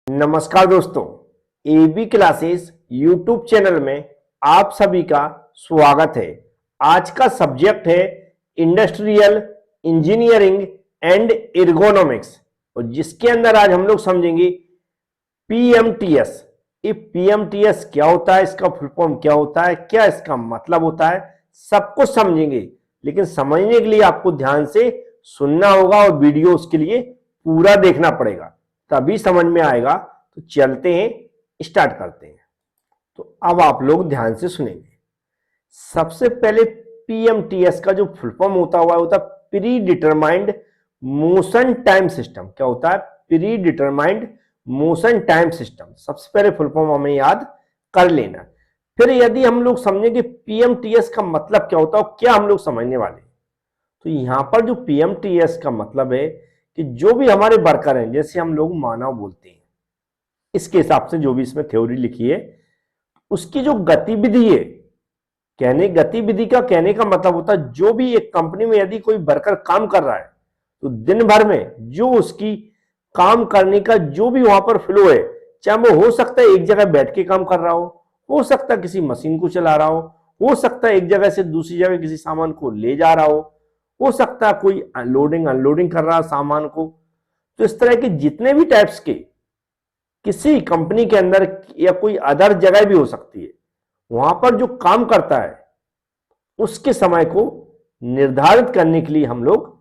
नमस्कार दोस्तों, AB classes YouTube channel में आप सभी का स्वागत है। आज का सब्जेक्ट है इंडस्ट्रियल इंजीनियरिंग एंड एर्गोनॉमिक्स और जिसके अंदर आज हम लोग समझेंगे पीएमटीएस। ये पीएमटीएस क्या होता है, इसका फुल फॉर्म क्या होता है, क्या इसका मतलब होता है, सब कुछ समझेंगे। लेकिन समझने के लिए आपको ध्यान से सुनना होगा और वीडियो उसके लिए पूरा देखना पड़ेगा, तभी समझ में आएगा। तो चलते हैं, स्टार्ट करते हैं। तो अब आप लोग ध्यान से सुनेंगे। सबसे पहले पीएमटीएस का जो फुल फॉर्म होता है pre determined motion time system. क्या होता है? Pre determined motion time system. सबसे पहले फुल फॉर्म हमें याद कर लेना। फिर यदि हम लोग समझें कि पीएमटीएस का मतलब क्या होता है और क्या हम लोग समझने वाले हैं, तो यहां पर जो पीएमटीएस का मतलब है कि जो भी हमारे वर्कर हैं, जैसे हम लोग मानव बोलते हैं, इसके हिसाब से जो भी इसमें थ्योरी लिखी है, उसकी जो गतिविधि है, गतिविधि का कहने का मतलब होता है जो भी एक कंपनी में यदि कोई वर्कर काम कर रहा है तो दिन भर में जो उसकी काम करने का जो भी वहां पर फ्लो है, चाहे वो हो सकता है एक जगह बैठ के काम कर रहा हो सकता है किसी मशीन को चला रहा हो सकता है एक जगह से दूसरी जगह किसी सामान को ले जा रहा हो सकता है कोई लोडिंग अनलोडिंग कर रहा है सामान को। तो इस तरह के जितने भी टाइप्स के किसी कंपनी के अंदर या कोई अदर जगह भी हो सकती है, वहां पर जो काम करता है उसके समय को निर्धारित करने के लिए हम लोग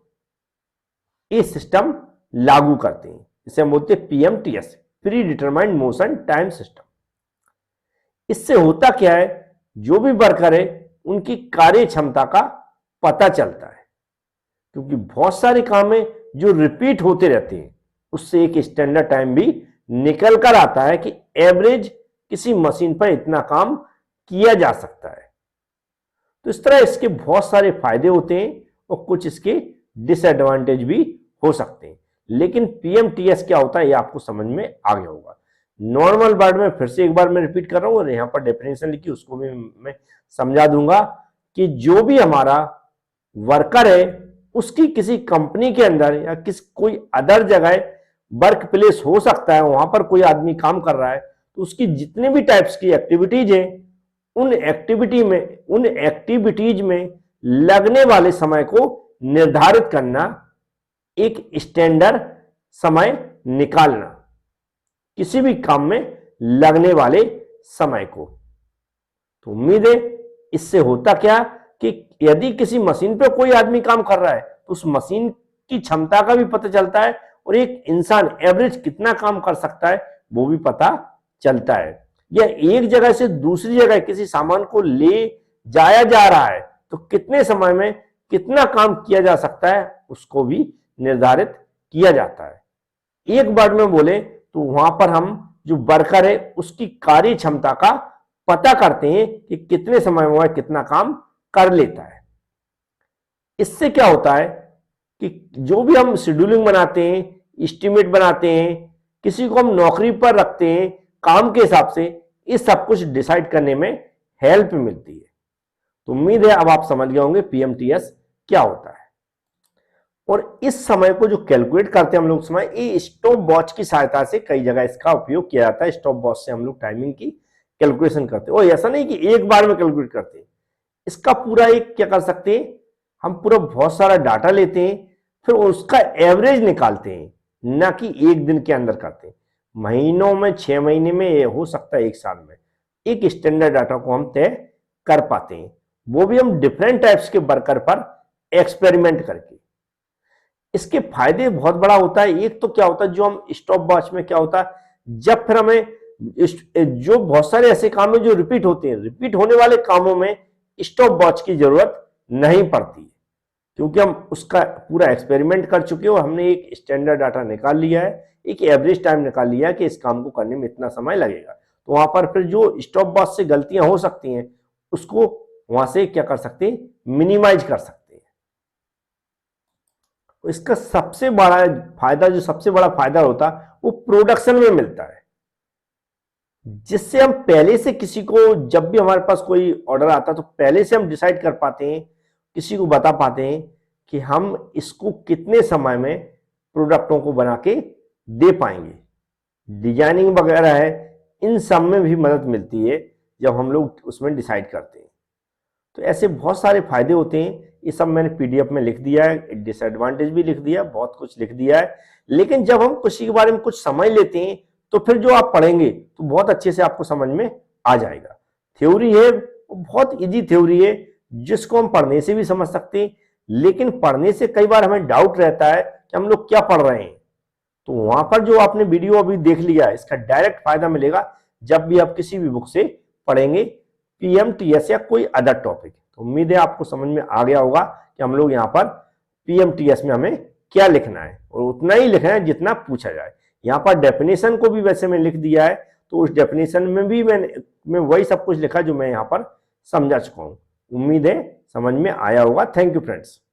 ये सिस्टम लागू करते हैं। इसे हम बोलते हैं PMTS, predetermined motion time system. इससे होता क्या है, जो भी वर्कर है उनकी कार्य क्षमता का पता चलता है, क्योंकि बहुत सारे काम है जो रिपीट होते रहते हैं। उससे एक स्टैंडर्ड टाइम भी निकल कर आता है कि एवरेज किसी मशीन पर इतना काम किया जा सकता है। तो इस तरह इसके बहुत सारे फायदे होते हैं और कुछ इसके डिसएडवांटेज भी हो सकते हैं। लेकिन पीएमटीएस क्या होता है ये आपको समझ में आ गया होगा। नॉर्मल वर्ड में फिर से एक बार मैं रिपीट कर रहा हूं और यहां पर डेफिनेशन लिखी उसको भी मैं समझा दूंगा कि जो भी हमारा वर्कर है उसकी किसी कंपनी के अंदर या कोई अदर जगह वर्क प्लेस हो सकता है, वहां पर कोई आदमी काम कर रहा है, तो उसकी जितने भी टाइप्स की एक्टिविटीज है उन एक्टिविटीज में लगने वाले समय को निर्धारित करना, एक स्टैंडर्ड समय निकालना किसी भी काम में लगने वाले समय को। तो उम्मीद है इससे होता क्या कि यदि किसी मशीन पे कोई आदमी काम कर रहा है तो उस मशीन की क्षमता का भी पता चलता है और एक इंसान एवरेज कितना काम कर सकता है वो भी पता चलता है। या एक जगह से दूसरी जगह किसी सामान को ले जाया जा रहा है तो कितने समय में कितना काम किया जा सकता है उसको भी निर्धारित किया जाता है। एक वर्ड में बोले तो वहां पर हम जो वर्कर है उसकी कार्य क्षमता का पता करते हैं कि कितने समय में वह कितना काम कर लेता है। इससे क्या होता है कि जो भी हम शेड्यूलिंग बनाते हैं, एस्टिमेट बनाते हैं, किसी को हम नौकरी पर रखते हैं काम के हिसाब से, इस सब कुछ डिसाइड करने में हेल्प मिलती है। तो उम्मीद है अब आप समझ गए होंगे पीएमटीएस क्या होता है। और इस समय को जो कैलकुलेट करते हैं हम लोग समय, ये स्टॉप वॉच की सहायता से कई जगह इसका उपयोग किया जाता है। स्टॉप वॉच से हम लोग टाइमिंग की कैलकुलेशन करते हैं और ऐसा नहीं कि एक बार में कैलकुलेट करते हैं, इसका पूरा एक क्या कर सकते हैं, हम पूरा बहुत सारा डाटा लेते हैं फिर उसका एवरेज निकालते हैं, ना कि एक दिन के अंदर करते हैं। महीनों में, 6 महीने में, ये हो सकता है एक साल में एक स्टैंडर्ड डाटा को हम तय कर पाते हैं, वो भी हम डिफरेंट टाइप्स के वर्कर पर एक्सपेरिमेंट करके। इसके फायदे बहुत बड़ा होता है। एक तो क्या होता है, जो हम स्टॉप वॉच में क्या होता है, जब फिर हमें जो बहुत सारे ऐसे काम है जो रिपीट होते हैं, रिपीट होने वाले कामों में स्टॉप वॉच की जरूरत नहीं पड़ती, क्योंकि हम उसका पूरा एक्सपेरिमेंट कर चुके हैं और हमने एक स्टैंडर्ड डाटा निकाल लिया है, एक एवरेज टाइम निकाल लिया है कि इस काम को करने में इतना समय लगेगा। तो वहां पर फिर जो स्टॉप वॉच से गलतियां हो सकती हैं उसको वहां से क्या कर सकते हैं, मिनिमाइज कर सकते हैं। इसका सबसे बड़ा फायदा, जो सबसे बड़ा फायदा होता है वो प्रोडक्शन में मिलता है, जिससे हम पहले से किसी को, जब भी हमारे पास कोई ऑर्डर आता है तो पहले से हम डिसाइड कर पाते हैं, किसी को बता पाते हैं कि हम इसको कितने समय में प्रोडक्टों को बना के दे पाएंगे। डिजाइनिंग वगैरह है, इन सब में भी मदद मिलती है जब हम लोग उसमें डिसाइड करते हैं। तो ऐसे बहुत सारे फायदे होते हैं, ये सब मैंने पीडीएफ में लिख दिया है, डिसएडवांटेज भी लिख दिया, बहुत कुछ लिख दिया है। लेकिन जब हम किसी के बारे में कुछ समझ लेते हैं तो फिर जो आप पढ़ेंगे तो बहुत अच्छे से आपको समझ में आ जाएगा। थ्योरी है वो बहुत इजी थ्योरी है, जिसको हम पढ़ने से भी समझ सकते हैं, लेकिन पढ़ने से कई बार हमें डाउट रहता है कि हम लोग क्या पढ़ रहे हैं। तो वहां पर जो आपने वीडियो अभी देख लिया है, इसका डायरेक्ट फायदा मिलेगा जब भी आप किसी भी बुक से पढ़ेंगे पीएमटीएस या कोई अदर टॉपिक। तो उम्मीद है आपको समझ में आ गया होगा कि हम लोग यहाँ पर पीएमटीएस में हमें क्या लिखना है, और उतना ही लिखना है जितना पूछा जाए। यहाँ पर डेफिनेशन को भी वैसे मैं लिख दिया है, तो उस डेफिनेशन में भी मैं वही सब कुछ लिखा जो मैं यहाँ पर समझा चुका हूँ। उम्मीद है समझ में आया होगा। Thank you friends.